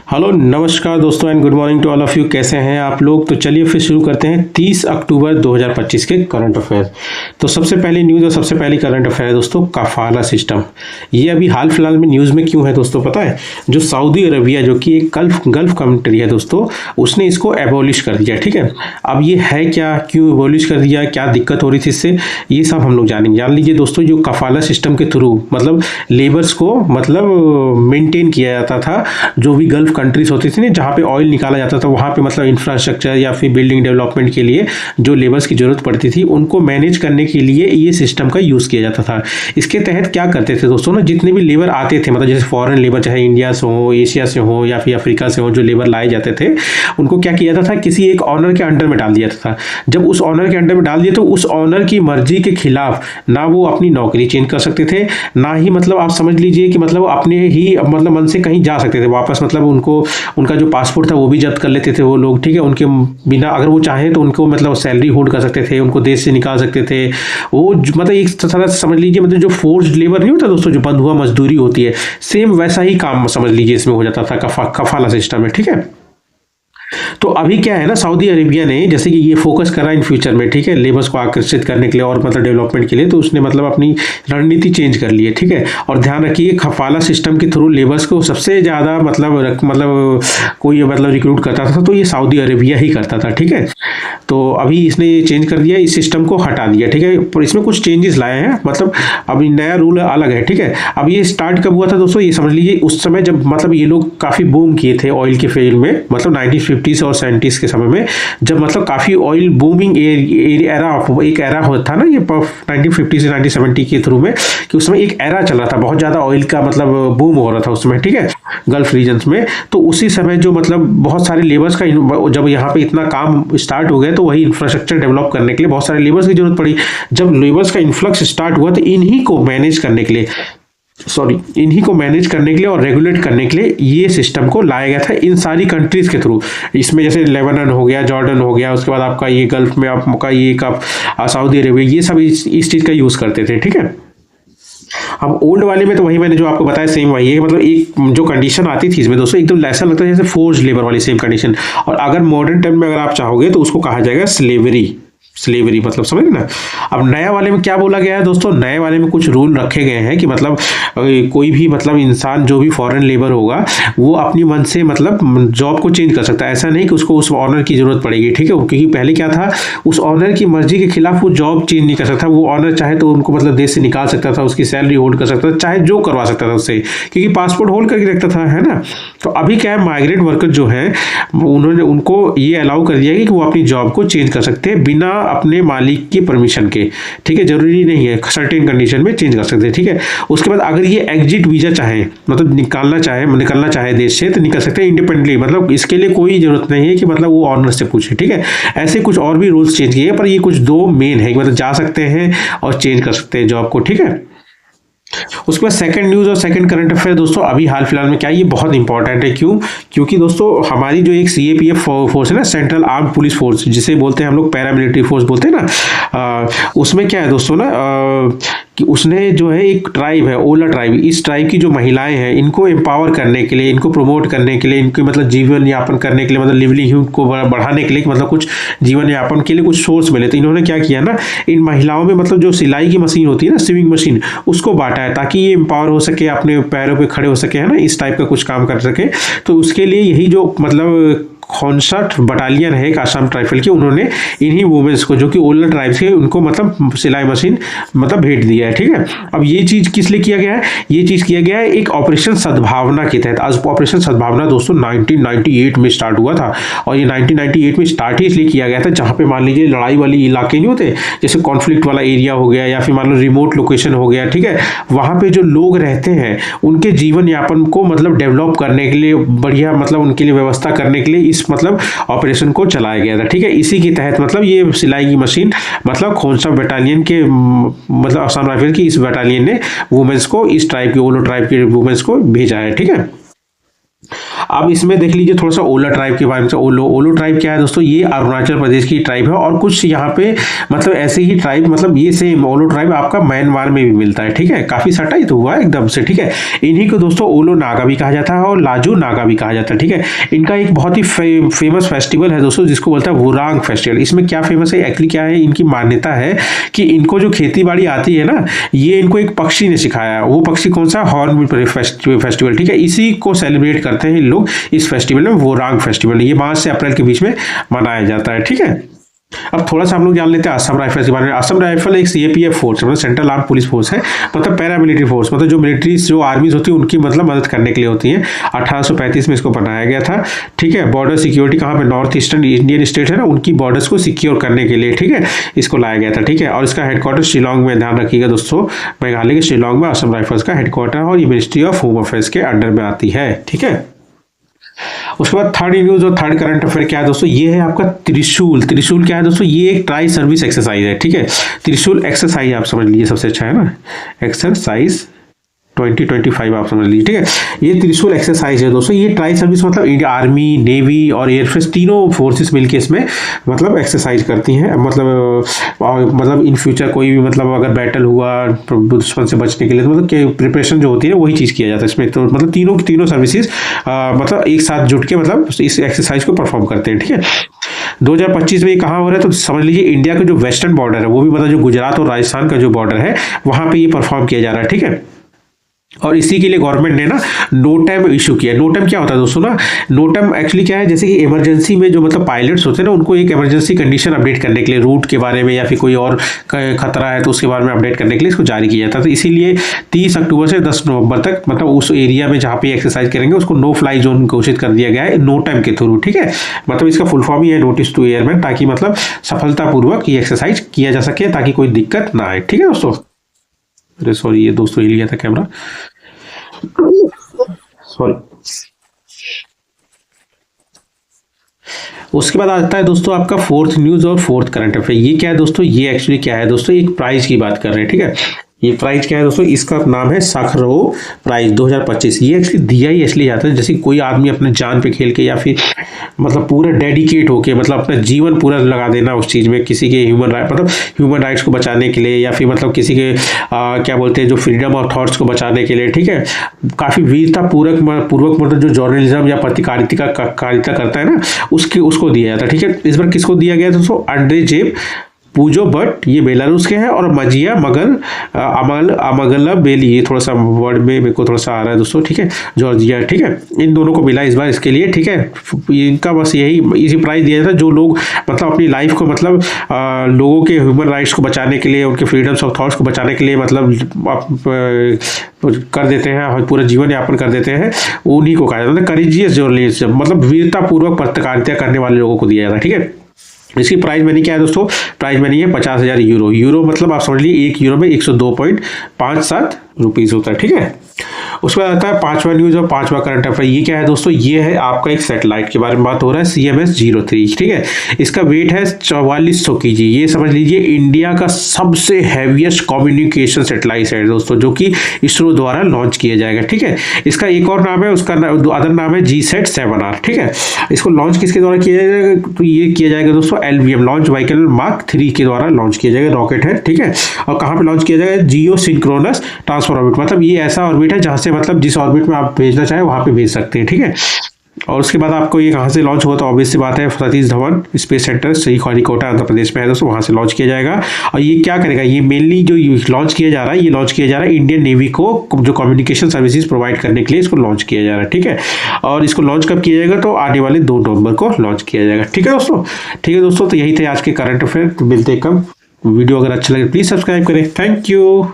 Hello नमस्कार दोस्तों and good morning to all of you. कैसे हैं आप लोग? तो चलिए फिर शुरू करते हैं 30 अक्टूबर 2025 के करंट अफेयर। तो सबसे पहली न्यूज़ और सबसे पहली करंट अफेयर है दोस्तों, कफाला सिस्टम। ये अभी हाल फिलहाल में न्यूज़ में क्यों है दोस्तों पता है? जो सऊदी अरबिया जो कि एक गल्फ कंट्री है दोस्तों, उसने इसको एबॉलिश कर दिया। ठीक है, अब ये है क्या, क्यों एबॉलिश कर दिया, क्या दिक्कत हो रही थी इससे, ये सब हम लोग जानेंगे। जान लीजिए दोस्तों, जो कफाला सिस्टम के थ्रू मतलब लेबर्स को मतलब मेंटेन किया जाता था, जो भी गल्फ कंट्रीज होती थी ना जहाँ पे ऑयल निकाला जाता था, वहाँ पे मतलब इंफ्रास्ट्रक्चर या फिर बिल्डिंग डेवलपमेंट के लिए जो लेबर्स की जरूरत पड़ती थी उनको मैनेज करने के लिए ये सिस्टम का यूज़ किया जाता था। इसके तहत क्या करते थे दोस्तों ना, जितने भी लेबर आते थे, मतलब जैसे फॉरेन लेबर, चाहे इंडिया से हो, एशिया से हो या फिर अफ्रीका से हो, जो लेबर लाए जाते थे उनको क्या किया जाता था, किसी एक ऑनर के अंडर में डाल दिया था। जब उस ऑनर के अंडर में डाल दिए तो उस ऑनर की मर्जी के खिलाफ ना वो अपनी नौकरी चेंज कर सकते थे, ना ही मतलब आप समझ लीजिए कि मतलब अपने ही मतलब मन से कहीं जा सकते थे वापस। मतलब उनका जो पासपोर्ट था वो भी जब्त कर लेते थे वो लोग। ठीक है, उनके बिना अगर वो चाहें तो उनको मतलब सैलरी होल्ड कर सकते थे, उनको देश से निकाल सकते थे। वो मतलब एक तरह से समझ लीजिए, मतलब जो फोर्स्ड लेबर नहीं होता दोस्तों, जो बंधुआ मजदूरी होती है, सेम वैसा ही काम समझ लीजिए इसमें हो जाता था कफाला सिस्टम में। ठीक है, तो अभी क्या है ना, सऊदी अरेबिया ने जैसे कि ये फोकस करा इन फ्यूचर में, ठीक है, लेबर्स को आकर्षित करने के लिए और मतलब डेवलपमेंट के लिए, तो उसने मतलब अपनी रणनीति चेंज कर ली है। ठीक है, और ध्यान रखिए कफाला सिस्टम के थ्रू लेबर्स को सबसे ज़्यादा मतलब कोई मतलब रिक्रूट करता था तो ये सऊदी अरेबिया ही करता था। ठीक है, तो अभी इसने ये चेंज कर दिया, इस सिस्टम को हटा दिया। ठीक है, पर इसमें कुछ चेंजेस लाए हैं, मतलब अभी नया रूल अलग है। ठीक है, अब ये स्टार्ट कब हुआ था दोस्तों, ये समझ लीजिए उस समय जब मतलब ये लोग काफ़ी बूम किए थे ऑयल के फील्ड में, मतलब 1950s और 70s के समय में, जब मतलब काफ़ी ऑयल बूमिंग एक एरा होता था ना ये 1950 से 1970 के थ्रू में, कि उस समय एक एरा चल रहा था, बहुत ज़्यादा ऑयल का मतलब बूम हो रहा था उस समय। ठीक है, गल्फ रीजन्स में, तो उसी समय जो मतलब बहुत सारे लेबर्स का जब यहाँ पे इतना काम स्टार्ट हो गया तो वही इंफ्रास्ट्रक्चर डेवलप करने के लिए बहुत सारे लेबर्स की जरूरत पड़ी। जब लेबर्स का इन्फ्लक्स स्टार्ट हुआ तो इन्हीं को मैनेज करने के लिए और रेगुलेट करने के लिए ये सिस्टम को लाया गया था इन सारी कंट्रीज के थ्रू। इसमें जैसे लेबनान हो गया, जॉर्डन हो गया, उसके बाद आपका ये गल्फ में आपका ये सऊदी अरेबिया, ये सब इस चीज़ का यूज़ करते थे। ठीक है, अब ओल्ड वाले में तो वही मैंने जो आपको बताया सेम वही है, मतलब एक जो कंडीशन आती थी इसमें दोस्तों एकदम ऐसा लगता है जैसे फोर्स्ड लेबर वाली सेम कंडीशन। और अगर मॉडर्न टर्म में अगर आप चाहोगे तो उसको कहा जाएगा स्लेवरी मतलब समझ ना। अब नया वाले में क्या बोला गया है दोस्तों, नए वाले में कुछ रूल रखे गए हैं कि मतलब कोई भी मतलब इंसान जो भी फॉरेन लेबर होगा वो अपनी मन से मतलब जॉब को चेंज कर सकता है। ऐसा नहीं कि उसको उस ऑनर की जरूरत पड़ेगी। ठीक है, क्योंकि पहले क्या था, उस ऑनर की मर्जी के खिलाफ वो जॉब चेंज नहीं कर सकता। वो ऑनर चाहे तो उनको मतलब देश से निकाल सकता था, उसकी सैलरी होल्ड कर सकता था, चाहे जो करवा सकता था उससे, क्योंकि पासपोर्ट होल्ड करके रखता था, है ना। तो अभी क्या है, माइग्रेंट वर्कर जो है उनको ये अलाउ कर दिया है कि वो अपनी जॉब को चेंज कर सकते हैं बिना अपने मालिक की परमिशन के। ठीक है, जरूरी नहीं है, सर्टेन कंडीशन में चेंज कर सकते हैं। ठीक है, उसके बाद अगर ये एग्जिट वीजा चाहे, मतलब निकलना चाहे देश से, तो निकल सकते हैं इंडिपेंडेंटली। मतलब इसके लिए कोई जरूरत नहीं है कि मतलब वो ऑनर से पूछे। ठीक है, ऐसे कुछ और भी रूल्स चेंज किए, पर ये कुछ दो मेन है कि मतलब जा सकते हैं और चेंज कर सकते हैं जॉब को। ठीक है, उसके बाद सेकंड न्यूज़ और सेकंड करंट अफेयर दोस्तों अभी हाल फिलहाल में क्या है, ये बहुत इंपॉर्टेंट है। क्योंकि दोस्तों हमारी जो एक सीएपीएफ फोर्स है ना, सेंट्रल आर्म पुलिस फोर्स, जिसे बोलते हैं हम लोग पैरामिलिट्री फोर्स बोलते हैं ना, उसमें क्या है दोस्तों ना कि उसने जो है एक ट्राइब है, ओला ट्राइब, इस ट्राइब की जो महिलाएं हैं इनको एम्पावर करने के लिए, इनको प्रमोट करने के लिए, इनके मतलब जीवन यापन करने के लिए, मतलब लिवलीहुड को बढ़ाने के लिए, मतलब कुछ जीवन यापन के लिए कुछ सोर्स मिले, तो इन्होंने क्या किया ना, इन महिलाओं में मतलब जो सिलाई की मशीन होती है ना, सिविंग मशीन, उसको बांटा है ताकि ये एम्पावर हो सके, अपने पैरों पे खड़े हो सके, है ना, इस टाइप का कुछ काम कर सके। तो उसके लिए यही जो मतलब कॉन्सर्ट बटालियन है एक आसाम राइफल की, उन्होंने इन्हीं वुमेन्स को जो कि ओल्डर ट्राइब्स के, उनको मतलब सिलाई मशीन मतलब भेंट दिया है। ठीक है, अब ये चीज़ किस लिए किया गया है, ये चीज़ किया गया है एक ऑपरेशन सद्भावना के तहत। आज ऑपरेशन सद्भावना दोस्तों 1998 में स्टार्ट हुआ था, और ये 1998 में स्टार्ट ही इसलिए किया गया था जहाँ पे मान लीजिए लड़ाई वाली इलाके नहीं होते, जैसे कॉन्फ्लिक्ट वाला एरिया हो गया या फिर मान लो रिमोट लोकेशन हो गया। ठीक है, वहाँ पे जो लोग रहते हैं उनके जीवन यापन को मतलब डेवलप करने के लिए, बढ़िया मतलब उनके लिए व्यवस्था करने के लिए मतलब ऑपरेशन को चलाया गया था। ठीक है, इसी के तहत मतलब ये सिलाई की मशीन मतलब खोंसा बटालियन के मतलब आसाम राइफल की इस बटालियन ने वुमेन्स को, इस ट्राइब के, ओलो ट्राइब के वुमेन्स को भेजा है। ठीक है, अब इसमें देख लीजिए थोड़ा सा ओला ट्राइब के बारे में। ओलो ट्राइब क्या है दोस्तों, ये अरुणाचल प्रदेश की ट्राइब है और कुछ यहाँ पे मतलब ऐसे ही ट्राइब मतलब ये सेम ओलो ट्राइब आपका म्यांमार में भी मिलता है, ठीक है, काफी सटा ही तो हुआ एकदम से, ठीक है। इन्हीं को दोस्तों ओलो नागा भी कहा जाता है और लाजू नागा भी कहा जाता है, ठीक है। इनका एक बहुत ही फेमस फेस्टिवल है दोस्तों जिसको बोलता है वुरांग फेस्टिवल। इसमें क्या फेमस है एक्चुअली, क्या है इनकी मान्यता है कि इनको जो खेती बाड़ी आती है ना, ये इनको एक पक्षी ने सिखाया। वो पक्षी कौन सा, हॉर्नबिल फेस्टिवल, ठीक है। इसी को सेलिब्रेट करते हैं लोग इस फेस्टिवल में, वुरांग फेस्टिवल। ये मार्च से अप्रैल के बीच में मनाया जाता है, ठीक है। अब थोड़ा सा हम लोग जान लेते हैं असम राइफल्स के बारे में। असम राइफल एक सीएपीएफ फोर्स मतलब सेंट्रल आर्म पुलिस फोर्स है, मतलब पैरामिलिट्री फोर्स, मतलब जो मिलिट्रीज जो आर्मीज होती है उनकी मतलब मदद करने के लिए होती है। 1835 में इसको बनाया गया था, ठीक है। बॉर्डर सिक्योरिटी कहाँ पे, नॉर्थ ईस्टर्न इंडियन स्टेट है ना, उनकी बॉर्डर्स को सिक्योर करने के लिए, ठीक है, इसको लाया गया था, ठीक है। और इसका हेडक्वार्टर शिलोंग में, ध्यान रखिएगा दोस्तों, मेघालय के शिलोंग में असम राइफल्स का हेडक्वार्टर है और ये मिनिस्ट्री ऑफ होम अफेयर्स के अंडर में आती है, ठीक है। उसके बाद थर्ड न्यूज और थर्ड करंट अफेयर क्या है दोस्तों, ये है आपका त्रिशूल। त्रिशूल क्या है दोस्तों, ये एक ट्राई सर्विस एक्सरसाइज है, ठीक है। त्रिशूल एक्सरसाइज आप समझ लीजिए, सबसे अच्छा है ना, एक्सरसाइज 2025 आप समझ लीजिए, ठीक है। ये त्रिशूल एक्सरसाइज है दोस्तों, ये ट्राई सर्विस मतलब इंडिया आर्मी, नेवी और एयरफोर्स तीनों फोर्सेस मिलके इसमें मतलब एक्सरसाइज करती हैं। मतलब इन फ्यूचर कोई भी मतलब अगर बैटल हुआ दुश्मन से बचने के लिए तो मतलब प्रिपरेशन जो होती है वही चीज़ किया जाता है इसमें। तो मतलब तीनों सर्विसेज मतलब एक साथ जुट के मतलब इस एक्सरसाइज को परफॉर्म करते हैं, ठीक है। 2025 में ये कहाँ हो रहा है तो समझ लीजिए इंडिया का जो वेस्टर्न बॉर्डर है वो भी मतलब जो गुजरात और राजस्थान का जो बॉर्डर है वहाँ पे ये परफॉर्म किया जा रहा है, ठीक है। और इसी के लिए गवर्नमेंट ने ना नोटैम इशू किया। नोटैम क्या होता है दोस्तों ना, नोटैम एक्चुअली क्या है, जैसे कि इमरजेंसी में जो मतलब पायलट्स होते हैं ना, उनको एक इमरजेंसी कंडीशन अपडेट करने के लिए, रूट के बारे में या फिर कोई और खतरा है तो उसके बारे में अपडेट करने के लिए इसको जारी किया जाता है। तो इसीलिए 30 अक्टूबर से 10 नवंबर तक मतलब उस एरिया में जहाँ पे एक्सरसाइज करेंगे उसको नो फ्लाई जोन घोषित कर दिया गया है नोटैम के थ्रू, ठीक है। मतलब इसका फुल फॉर्म ही है नोटिस टू एयरमैन, ताकि मतलब सफलतापूर्वक ये एक्सरसाइज किया जा सके ताकि कोई दिक्कत ना आए, ठीक है दोस्तों। अरे सॉरी, ये दोस्तों हिल गया था कैमरा, सॉरी। उसके बाद आता है दोस्तों आपका फोर्थ न्यूज और फोर्थ करंट अफेयर। ये क्या है दोस्तों, ये एक्चुअली क्या है दोस्तों, एक प्राइज की बात कर रहे हैं, ठीक है। ये प्राइज क्या है दोस्तों, इसका नाम है साखरो प्राइज 2025। ये एक्चुअली दिया ही इसलिए जाता है जैसे कोई आदमी अपने जान पे खेल के या फिर मतलब पूरा डेडिकेट होके मतलब अपना जीवन पूरा लगा देना उस चीज़ में, किसी के ह्यूमन राइट्स को बचाने के लिए या फिर मतलब किसी के क्या बोलते हैं जो फ्रीडम ऑफ थॉट्स को बचाने के लिए, ठीक है। काफ़ी वीरता पूर्वक मतलब जो जर्नलिज्म या पत्रकारिता करता है ना उसको दिया जाता है, ठीक है। इस बार किसको दिया गया दोस्तों, अंड्रेजेव पूजो बट, ये बेलारूस के हैं, और मजिया अमगला बेली, ये थोड़ा सा वर्ड में मेरे को थोड़ा सा आ रहा है दोस्तों, ठीक है, जॉर्जिया, ठीक है। इन दोनों को मिला इस बार इसके लिए, ठीक है। इनका बस इसी प्राइज दिया था जो लोग मतलब अपनी लाइफ को मतलब लोगों के ह्यूमन राइट्स को बचाने के लिए, उनके फ्रीडम्स ऑफ थॉट्स को बचाने के लिए मतलब कर देते हैं, पूरा जीवन यापन कर देते हैं, उन्हीं को कहा जाता है करेजियस जर्नलिस्ट, मतलब वीरतापूर्वक पत्रकारिता करने वाले लोगों को दिया जाता है, ठीक है। इसकी प्राइस मनी क्या है दोस्तों, प्राइस मनी है 50,000 यूरो। यूरो मतलब आप समझ लीजिए 1 यूरो में 102.57 रुपीज़ होता है, ठीक है। उसके बाद आता है पांचवा न्यूज और पांचवा करंट अफेयर। ये क्या है दोस्तों, ये है आपका एक सैटेलाइट के बारे में बात हो रहा है, CMS-03, ठीक है। इसका वेट है 4400 kg। ये समझ लीजिए इंडिया का सबसे हैवीएस्ट कम्युनिकेशन सैटेलाइट है दोस्तों, जो कि इसरो द्वारा लॉन्च किया जाएगा, ठीक है। इसका एक और नाम है, उसका अदर नाम है GSAT-7R, ठीक है। इसको लॉन्च किसके द्वारा किया जाएगा, तो ये किया जाएगा दोस्तों LVM लॉन्च व्हीकल मार्क 3 के द्वारा लॉन्च किया जाएगा, रॉकेट है, ठीक है। और कहाँ पे लॉन्च किया जाएगा, जियो सिंक्रोनस ट्रांसफर ऑर्बिट, मतलब ये ऐसा ऑर्बिट है जहाँ से मतलब जिस ऑर्बिट में आप भेजना चाहे वहां पे भेज सकते हैं, ठीक है। और उसके बाद आपको ये कहाँ से लॉन्च हुआ, तो ऑब्वियस सी बात है सतीश धवन स्पेस सेंटर श्रीहरिकोटा आंध्र प्रदेश में है दोस्तों, वहाँ से लॉन्च किया जाएगा। और ये क्या करेगा, ये मेनली जो लॉन्च किया जा रहा है, ये लॉन्च किया जा रहा है इंडियन नेवी को जो कम्युनिकेशन सर्विसेज प्रोवाइड करने के लिए इसको लॉन्च किया जा रहा है, ठीक है। और इसको लॉन्च कब किया जाएगा, तो आने वाले 2 नवंबर को लॉन्च किया जाएगा, ठीक है दोस्तों। ठीक है दोस्तों, तो यही थे आज के करंट अफेयर। मिलते कम, वीडियो अगर अच्छा लगे प्लीज सब्सक्राइब करें। Thank you.